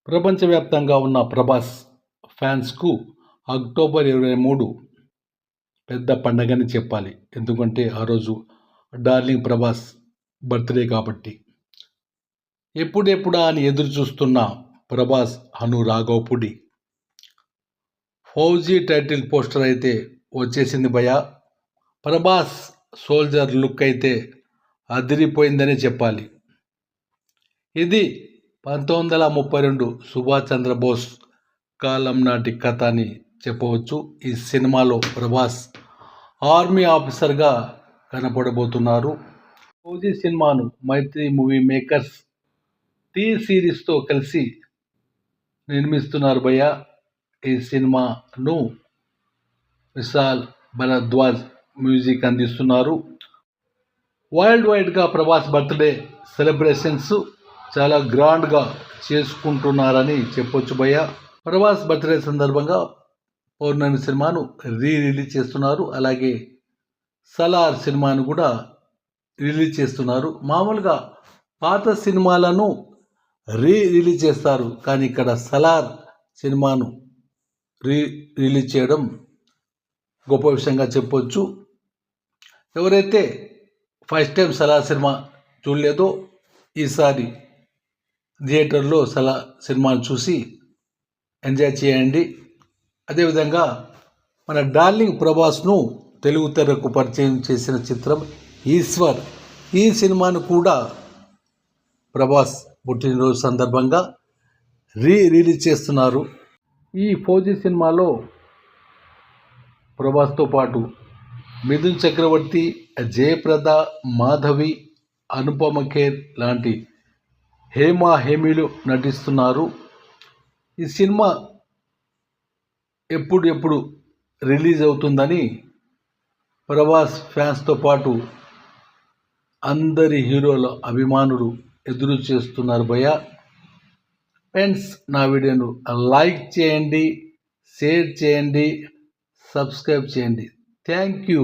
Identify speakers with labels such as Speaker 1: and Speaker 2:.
Speaker 1: ప్రపంచవ్యాప్తంగా ఉన్న ప్రభాస్ ఫ్యాన్స్కు అక్టోబర్ 23 పెద్ద పండగని చెప్పాలి. ఎందుకంటే ఆ రోజు డార్లింగ్ ప్రభాస్ బర్త్డే కాబట్టి. ఎప్పుడెప్పుడా అని ఎదురు చూస్తున్న ప్రభాస్ అను రాఘవపుడి ఫౌజీ టైటిల్ పోస్టర్ అయితే వచ్చేసింది భయ. ప్రభాస్ సోల్జర్ లుక్ అయితే అదిరిపోయిందనే చెప్పాలి. ఇది 1932 సుభాష్ చంద్రబోస్ కాలం నాటి కథ అని చెప్పవచ్చు. ఈ సినిమాలో ప్రభాస్ ఆర్మీ ఆఫీసర్గా కనపడబోతున్నారు. ఫౌజీ సినిమాను మైత్రి మూవీ మేకర్స్ టీ సిరీస్తో కలిసి నిర్మిస్తున్నారు భయ్య. ఈ సినిమాను విశాల్ భరద్వాజ్ మ్యూజిక్ అందిస్తున్నారు. వరల్డ్ వైడ్గా ప్రభాస్ బర్త్డే సెలబ్రేషన్స్ చాలా గ్రాండ్గా చేసుకుంటున్నారని చెప్పొచ్చు భయ్య. ప్రభాస్ బర్త్డే సందర్భంగా పౌర్ణమి సినిమాను రిలీజ్ చేస్తున్నారు. అలాగే సలార్ సినిమాను కూడా రిలీజ్ చేస్తున్నారు. మామూలుగా పాత సినిమాలను రిలీజ్ చేస్తారు, కానీ ఇక్కడ సలార్ సినిమాను రిలీజ్ చేయడం గొప్ప విషయంగా చెప్పొచ్చు. ఎవరైతే ఫస్ట్ టైం సలార్ సినిమా చూడలేదో ఈసారి థియేటర్లో సలార్ సినిమాను చూసి ఎంజాయ్ చేయండి. అదేవిధంగా మన డార్లింగ్ ప్రభాస్ను తెలుగు తెరకు పరిచయం చేసిన చిత్రం ఈశ్వర్. ఈ సినిమాను కూడా ప్రభాస్ పుట్టినరోజు సందర్భంగా రిలీజ్ చేస్తున్నారు. ఈ ఫౌజీ సినిమాలో ప్రభాస్తో పాటు మిథున్ చక్రవర్తి, జయప్రద, మాధవి, అనుపమ ఖేర్ లాంటి హేమీలు నటిస్తున్నారు. ఈ సినిమా ఎప్పుడు రిలీజ్ అవుతుందని ప్రభాస్ ఫ్యాన్స్తో పాటు అందరి హీరోల అభిమానులు ఎదురు చేస్తున్నారు భయ్య. ఫ్రెండ్స్, నా వీడియోను లైక్ చేయండి, షేర్ చేయండి, సబ్స్క్రైబ్ చేయండి. Thank you.